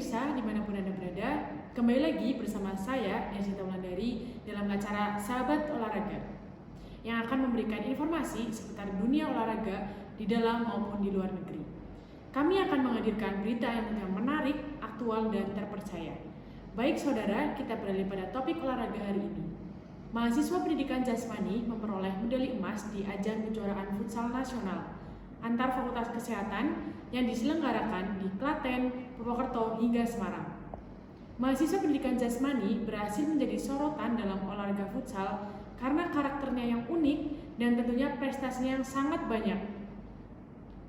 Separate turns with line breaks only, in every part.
pemirsa dimanapun Anda berada, kembali lagi bersama saya, Desita Wulandari, dalam acara Sahabat Olahraga yang akan memberikan informasi seputar dunia olahraga di dalam maupun di luar negeri. Kami akan menghadirkan berita yang menarik, aktual, dan terpercaya. Baik saudara, kita beralih pada topik olahraga hari ini. Mahasiswa pendidikan jasmani memperoleh medali emas di ajang kejuaraan futsal nasional antar Fakultas Kesehatan yang diselenggarakan di Klaten, Purwokerto, hingga Semarang. Mahasiswa pendidikan jasmani berhasil menjadi sorotan dalam olahraga futsal karena karakternya yang unik dan tentunya prestasinya yang sangat banyak.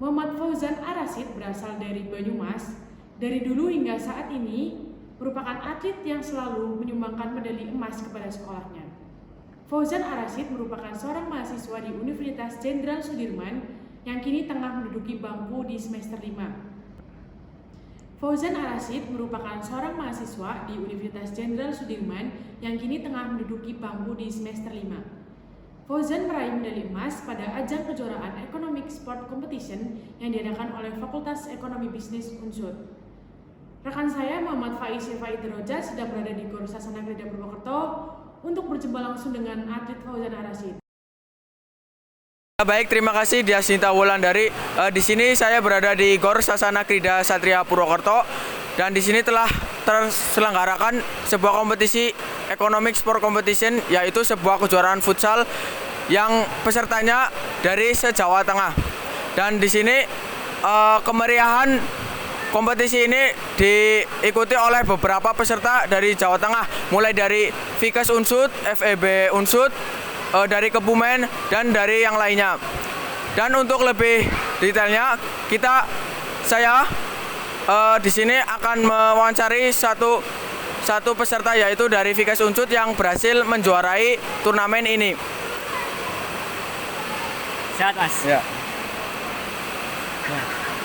Muhammad Fauzan Arasid berasal dari Banyumas. Dari dulu hingga saat ini merupakan atlet yang selalu menyumbangkan medali emas kepada sekolahnya. Fauzan Arasid merupakan seorang mahasiswa di Universitas Jenderal Sudirman yang kini tengah menduduki bangku di semester 5. Fauzan Arasid merupakan seorang mahasiswa di Universitas Jenderal Sudirman yang kini tengah menduduki bangku di semester 5. Fauzan meraih medali emas pada ajang kejuaraan Economic Sport Competition yang diadakan oleh Fakultas Ekonomi Bisnis Unsur. Rekan saya Muhammad Faiz Syafai Deroja sedang berada di Gor Sasana Krida Purwokerto untuk berjumpa langsung dengan atlet Fauzan Arasid.
Baik, terima kasih Desita Wulandari. Di sini saya berada di Gor Sasana Krida Satria Purwokerto dan di sini telah terselenggarakan sebuah kompetisi Economic Sport Competition, yaitu sebuah kejuaraan futsal yang pesertanya dari se-Jawa Tengah. Dan di sini kemeriahan kompetisi ini diikuti oleh beberapa peserta dari Jawa Tengah, mulai dari Fikes Unsud, FEB Unsud, dari Kebumen dan dari yang lainnya. Dan untuk lebih detailnya, saya di sini akan mewawancari satu peserta, yaitu dari Fikes Unsud yang berhasil menjuarai turnamen ini.
Sehat, Mas.
Ya.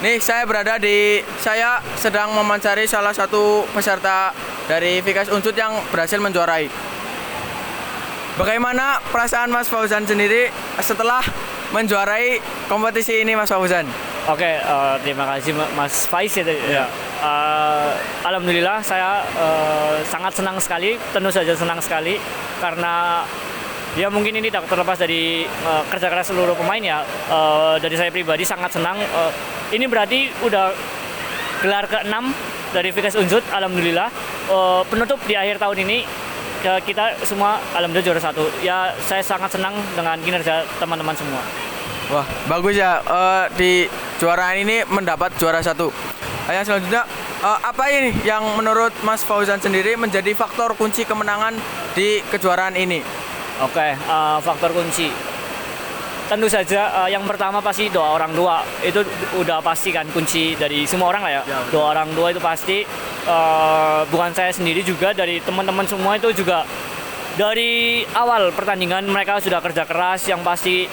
Nih saya sedang mewawancari salah satu peserta dari Fikes Unsud yang berhasil menjuarai. Bagaimana perasaan Mas Fauzan sendiri setelah menjuarai kompetisi ini, Mas Fauzan?
Oke, terima kasih Mas Faiz. Ya. Alhamdulillah saya sangat senang sekali, tentu saja senang sekali karena ya mungkin ini tak terlepas dari kerja keras seluruh pemain ya. Dari saya pribadi sangat senang. Ini berarti udah gelar ke-6 dari Fikes Unsud, alhamdulillah. Penutup di akhir tahun ini kita semua alhamdulillah juara 1. Ya, saya sangat senang dengan kinerja teman-teman semua.
Wah, bagus ya, di kejuaraan ini mendapat juara 1. Yang selanjutnya, apa ini yang menurut Mas Fauzan sendiri menjadi faktor kunci kemenangan di kejuaraan ini?
Oke, faktor kunci. Tentu saja yang pertama pasti doa orang tua. Itu udah pasti kan kunci dari semua orang lah ya. Doa orang tua itu pasti. Bukan saya sendiri, juga dari teman-teman semua itu juga dari awal pertandingan mereka sudah kerja keras yang pasti.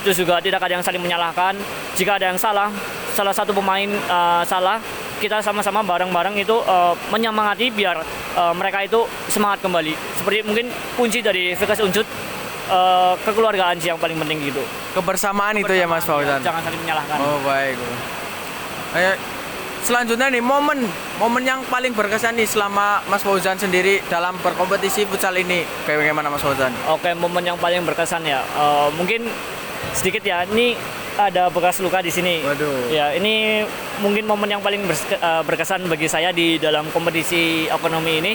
Terus juga tidak ada yang saling menyalahkan. Jika ada yang salah satu pemain salah, kita sama-sama bareng-bareng itu menyemangati biar mereka itu semangat kembali. Seperti mungkin kunci dari Fikes Unsud, kekeluargaan sih yang paling penting gitu.
Kebersamaan itu ya Mas Fauzan.
Ya, jangan saling menyalahkan.
Oh, baik. Selanjutnya nih, momen yang paling berkesan nih selama Mas Fauzan sendiri dalam berkompetisi futsal ini, kayak bagaimana Mas Fauzan?
Oke, momen yang paling berkesan ya, mungkin sedikit ya. Ini ada bekas luka di sini.
Waduh.
Ya, ini mungkin momen yang paling berkesan bagi saya di dalam kompetisi ekonomi ini.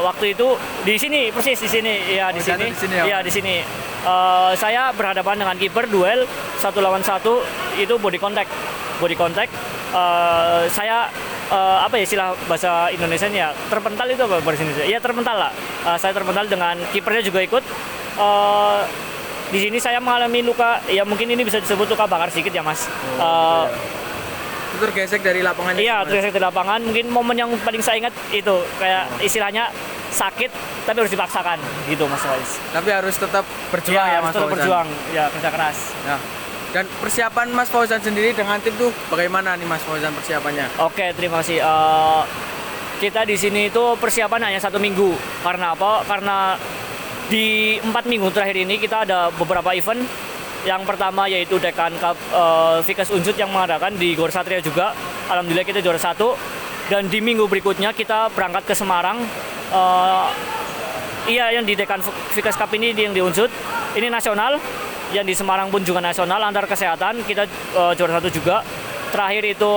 Waktu itu di sini, persis di sini, ya di sini, ya di sini. Saya berhadapan dengan kiper, duel 1 lawan 1, itu body contact. Saya apa ya istilah bahasa Indonesianya, terpental itu apa bahasa Indonesia? Iya, terpental lah. Saya terpental dengan kipernya juga ikut. Di sini saya mengalami luka, ya mungkin ini bisa disebut luka bakar sedikit ya Mas.
Itu tergesek dari lapangan?
Iya, tergesek dari lapangan. Mungkin momen yang paling saya ingat itu kayak istilahnya sakit tapi harus dipaksakan gitu Mas Faiz.
Tapi harus tetap berjuang ya Mas Fauzan?
Tetap berjuang, ya kerja keras.
Ya. Dan persiapan Mas Fauzan sendiri dengan tim tuh bagaimana nih Mas Fauzan persiapannya?
Oke, terima kasih. Kita di sini itu persiapan hanya 1 minggu. Karena apa? Karena di 4 minggu terakhir ini kita ada beberapa event. Yang pertama yaitu Dekan Cup Fikes Unsud yang mengadakan di Gor Satria juga. Alhamdulillah kita juara 1. Dan di minggu berikutnya kita berangkat ke Semarang. Iya, yang di Dekan Vikas Cup ini yang di Unsut ini nasional, yang di Semarang pun juga nasional antar kesehatan, kita juara 1 juga. Terakhir itu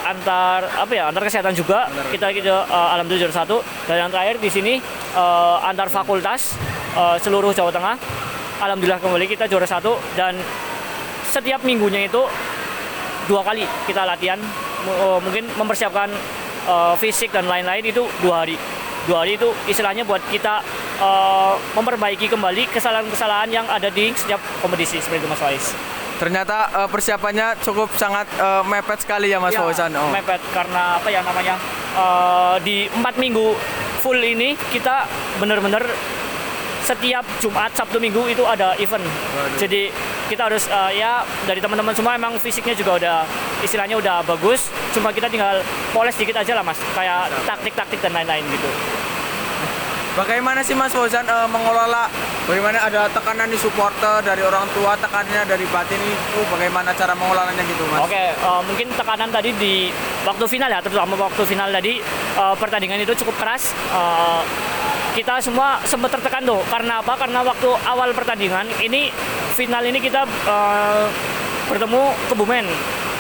antar kesehatan juga, kita alhamdulillah juara 1. Dan yang terakhir di sini antar fakultas seluruh Jawa Tengah, alhamdulillah kembali kita juara 1. Dan setiap minggunya itu 2 kali kita latihan, mungkin mempersiapkan fisik dan lain-lain itu 2 hari. 2 hari itu istilahnya buat kita memperbaiki kembali kesalahan-kesalahan yang ada di setiap kompetisi, seperti itu Mas Faiz.
Ternyata persiapannya cukup sangat mepet sekali ya Mas
Ya,
Fauzan.
mepet karena di 4 minggu full ini kita benar-benar setiap Jumat, Sabtu, Minggu itu ada event. Jadi kita harus dari teman-teman semua emang fisiknya juga udah istilahnya udah bagus. Cuma kita tinggal poles dikit aja lah Mas, kayak taktik-taktik dan lain-lain gitu.
Bagaimana sih Mas Fauzan mengelola, bagaimana ada tekanan di supporter dari orang tua, tekanannya dari batin itu, bagaimana cara mengelolanya gitu Mas?
Oke, mungkin tekanan tadi di waktu final ya, terutama waktu final tadi pertandingan itu cukup keras. Kita semua sempat tertekan tuh, karena apa? Karena waktu awal pertandingan ini, final ini kita bertemu Kebumen.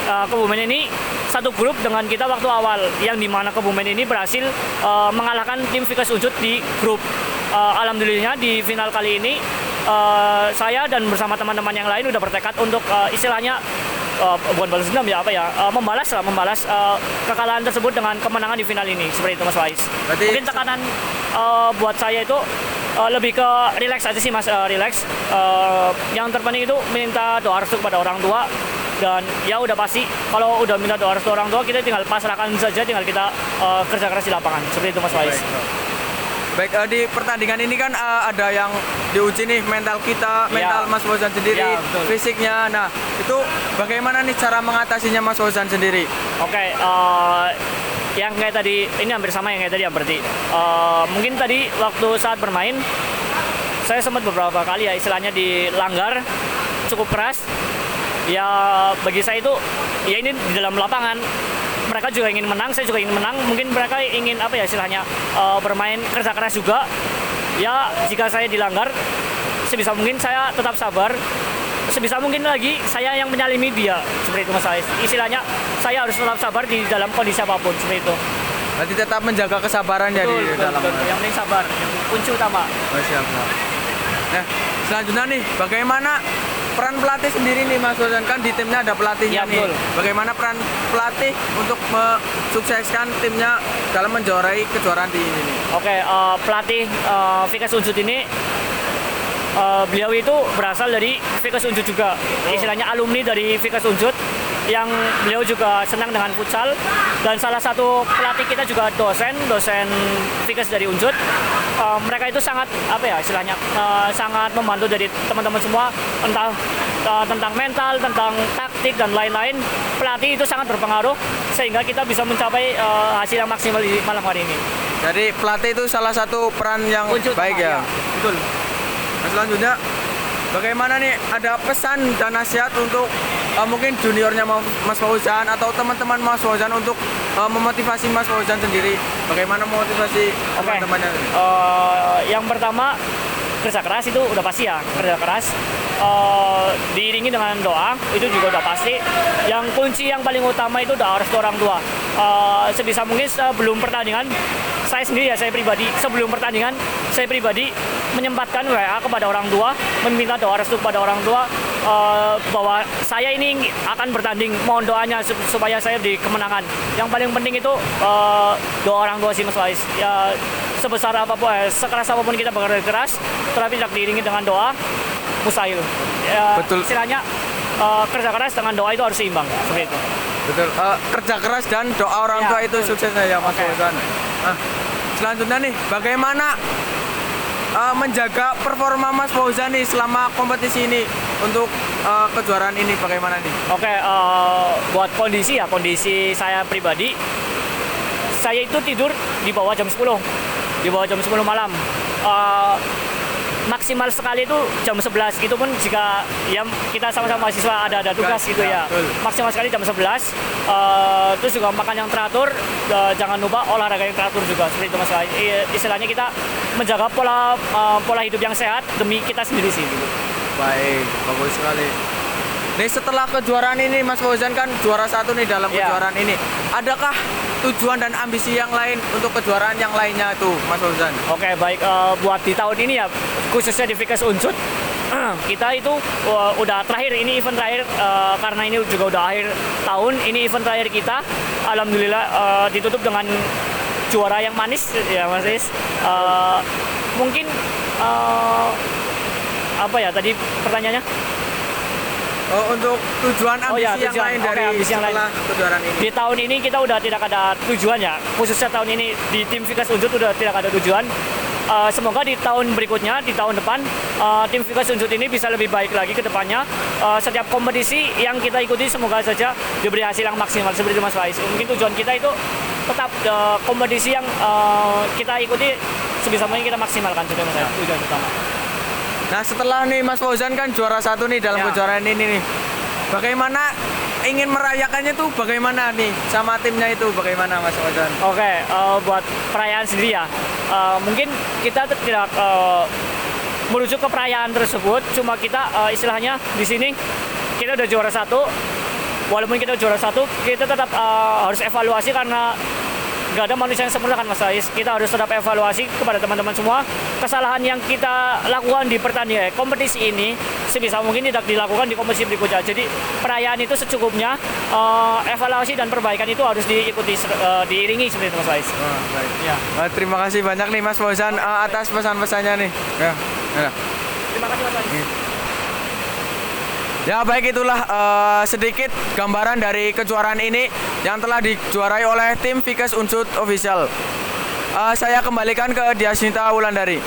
Kebumen ini satu grup dengan kita waktu awal, yang dimana Kebumen ini berhasil mengalahkan tim Vikas Unsut di grup. Alhamdulillahnya di final kali ini saya dan bersama teman-teman yang lain udah bertekad untuk istilahnya bukan balas dendam membalas kekalahan tersebut dengan kemenangan di final ini, seperti itu Mas Faiz. Mungkin tekanan buat saya itu lebih ke relax aja sih Mas, relax. Yang terpenting itu minta doa restu kepada orang tua. Dan ya udah pasti kalau udah minta doa restu orang tua, kita tinggal pasrahkan saja, tinggal kita kerja keras di lapangan, seperti itu Mas Faiz.
Baik, di pertandingan ini kan ada yang diuji nih mental kita, mental Mas Fauzan sendiri, fisiknya. Nah, itu bagaimana nih cara mengatasinya Mas Fauzan sendiri?
Oke, yang kayak tadi ini hampir sama yang kayak tadi ya berarti. Mungkin tadi waktu saat bermain saya sempat beberapa kali ya istilahnya dilanggar cukup keras. Ya bagi saya itu ya ini di dalam lapangan. Mereka juga ingin menang, saya juga ingin menang. Mungkin mereka ingin istilahnya bermain kerja keras juga. Ya jika saya dilanggar, sebisa mungkin saya tetap sabar. Sebisa mungkin lagi saya yang menyalimi dia, seperti itu Mas Ais. Istilahnya saya harus tetap sabar di dalam kondisi apapun, seperti itu.
Berarti tetap menjaga kesabaran ya di dalam.
Betul. Yang penting sabar, yang kunci utama.
Oh, siap. Nah, selanjutnya nih, bagaimana peran pelatih sendiri nih Mas Fauzan, kan di timnya ada pelatihnya nih.
Betul.
Bagaimana peran pelatih untuk mensukseskan timnya dalam menjuarai kejuaraan di ini nih?
Oke, pelatih Vikas Unsut ini beliau itu berasal dari Vikas Unsut juga. Istilahnya alumni dari Vikas Unsut, yang beliau juga senang dengan futsal. Dan salah satu pelatih kita juga dosen Vikas dari Unsut. Mereka itu sangat istilahnya sangat membantu dari teman-teman semua, entah tentang mental, tentang taktik dan lain-lain. Pelatih itu sangat berpengaruh sehingga kita bisa mencapai hasil yang maksimal di malam hari ini.
Jadi pelatih itu salah satu peran yang
Unsut
baik ya.
Betul.
Nah, selanjutnya bagaimana nih, ada pesan dan nasihat untuk mungkin juniornya Mas Fauzan atau teman-teman Mas Fauzan untuk memotivasi Mas Fauzan sendiri? Bagaimana memotivasi teman-temannya?
Yang pertama, kerja keras itu udah pasti ya, kerja keras diiringi dengan doa itu juga udah pasti. Yang kunci yang paling utama itu udah harus orang tua. Sebisa mungkin sebelum pertandingan, saya sendiri ya, saya pribadi menyempatkan WA kepada orang tua, meminta doa restu kepada orang tua bahwa saya ini akan bertanding, mohon doanya supaya saya di kemenangan. Yang paling penting itu doa orang tua sih Mas Faiz. Ya sebesar apapun, sekeras apapun kita bekerja keras, tetapi tidak diiringi dengan doa, mustahil. Ya,
betul.
Istilahnya kerja keras dengan doa itu harus seimbang, seperti itu.
Betul. Kerja keras dan doa orang tua itu suksesnya ya Mas Fauzan. Selanjutnya nih, bagaimana menjaga performa Mas Fauzan nih selama kompetisi ini untuk kejuaraan ini bagaimana nih?
Oke, buat kondisi saya pribadi, saya itu tidur di bawah jam 10 malam. maksimal sekali itu jam 11. Itu pun jika ya kita sama-sama mahasiswa ada tugas gitu ya.
Betul.
Maksimal sekali jam 11. Terus juga makan yang teratur, jangan lupa olahraga yang teratur juga seperti itu Mas. Istilahnya kita menjaga pola hidup yang sehat demi kita sendiri sih gitu.
Baik, bagus sekali. Nih setelah kejuaraan ini Mas Fauzan kan juara 1 nih dalam
Iya.
kejuaraan ini. Adakah tujuan dan ambisi yang lain untuk kejuaraan yang lainnya tuh Mas Fauzan?
Oke, baik, buat di tahun ini ya khususnya di Fikes Unsut kita itu udah terakhir, ini event terakhir karena ini juga udah akhir tahun, ini event terakhir kita. Alhamdulillah ditutup dengan juara yang manis ya Mas Is. Mungkin apa ya tadi pertanyaannya?
Oh, untuk tujuan ambisi
ya,
yang
tujuan.
lain
Oke,
dari
ambisi yang
setelah kejuaraan ini.
Di tahun ini kita udah tidak ada tujuan ya, khususnya tahun ini di tim Fikes Unsut udah tidak ada tujuan. Semoga di tahun berikutnya, di tahun depan, tim Fikes Unsut ini bisa lebih baik lagi ke depannya. Setiap kompetisi yang kita ikuti semoga saja diberi hasil yang maksimal seperti itu Mas Faiz. Mungkin tujuan kita itu tetap kompetisi yang kita ikuti sebisa mungkin kita maksimalkan seperti itu Mas Faiz. Tujuan utama.
Nah setelah nih Mas Fauzan kan juara 1 nih dalam
Ya.
kejuaraan ini nih. Bagaimana ingin merayakannya tuh bagaimana nih sama timnya itu bagaimana Mas Fauzan?
Oke, buat perayaan sendiri ya, mungkin kita tidak merujuk ke perayaan tersebut, cuma kita istilahnya di sini kita udah juara 1, walaupun kita juara 1, kita tetap harus evaluasi karena nggak ada manusia yang sempurna kan Mas Ais. Kita harus tetap evaluasi kepada teman-teman semua kesalahan yang kita lakukan di pertandingan kompetisi ini sebisa mungkin tidak dilakukan di kompetisi berikutnya. Jadi perayaan itu secukupnya, evaluasi dan perbaikan itu harus diikuti diiringi seperti itu Mas Ais.
Baik.
Ya.
Terima kasih banyak nih Mas Fauzan atas pesan-pesannya nih. Ya.
Terima kasih Mas Ais.
Ya baik, itulah sedikit gambaran dari kejuaraan ini yang telah dijuarai oleh tim Fikes Unsut Official. Saya kembalikan ke Diasnita Wulandari.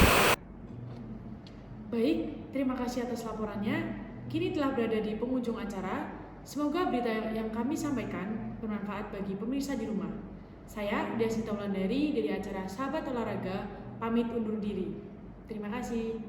Baik, terima kasih atas laporannya. Kini telah berada di penghujung acara. Semoga berita yang kami sampaikan bermanfaat bagi pemirsa di rumah. Saya Diasnita Wulandari dari acara Sahabat Olahraga pamit undur diri. Terima kasih.